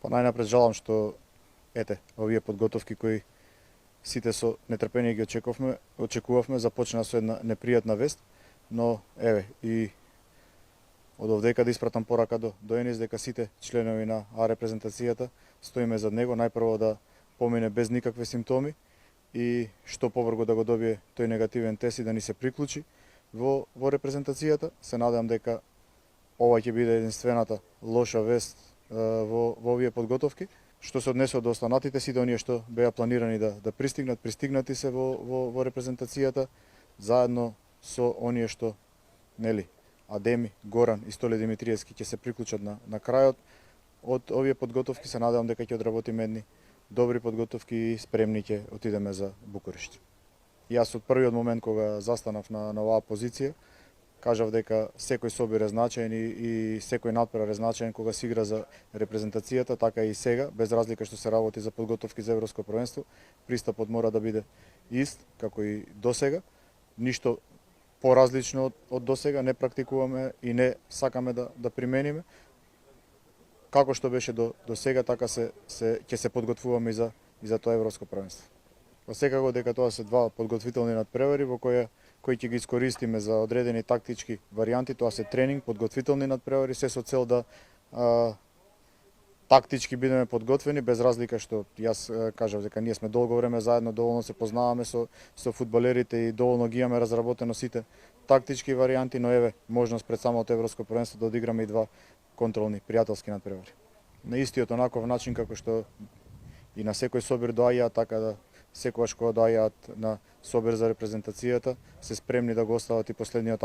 Па најнапред жалам што овие подготовки кои сите со нетрпение ги очекувавме, започна со една непријатна вест, но и од овдека да испратам порака до Енис дека сите членови на А репрезентацијата стоиме зад него, најпрво да помине без никакви симптоми и што побрзо да го добие тој негативен тест и да ни се приклучи во репрезентацијата. Се надевам дека ова ќе биде единствената лоша вест во овие подготовки. Што се однесува до останатите, сите оние што беа планирани да пристигнати се во репрезентацијата, заедно со оние што, Адеми, Горан и Столе Димитриевски ќе се приклучат на крајот од овие подготовки. Се надевам дека ќе одработиме едни добри подготовки и спремни ќе отидеме за Букурешт. Јас од првиот момент кога застанав на оваа позиција, кажав дека секој собир е значаен и секој надпревар е значаен кога се игра за репрезентацијата, така и сега, без разлика што се работи за подготовки за Европско првенство, пристапот мора да биде ист како и досега. Ништо поразлично од досега не практикуваме и не сакаме да примениме. Како што беше до сега, така ќе се подготвуваме и за тоа Европско првенство. Секако дека тоа се два подготвителни надпревари во кои ќе ги искористиме за одредени тактички варијанти. Тоа се тренинг, подготвителни надпревари, се со цел да тактички бидеме подготвени, без разлика што јас кажав дека ние сме долго време заедно, доволно се познаваме со фудбалерите и доволно ги имаме разработено сите тактички варијанти, но можност пред самото Европско првенство да одиграме и два контролни пријателски надпревари. На истиот онаков начин како што и на секој собир доаѓаат, така да секогаш кога доаѓаат на собир за репрезентацијата, се спремни да го остават и последниот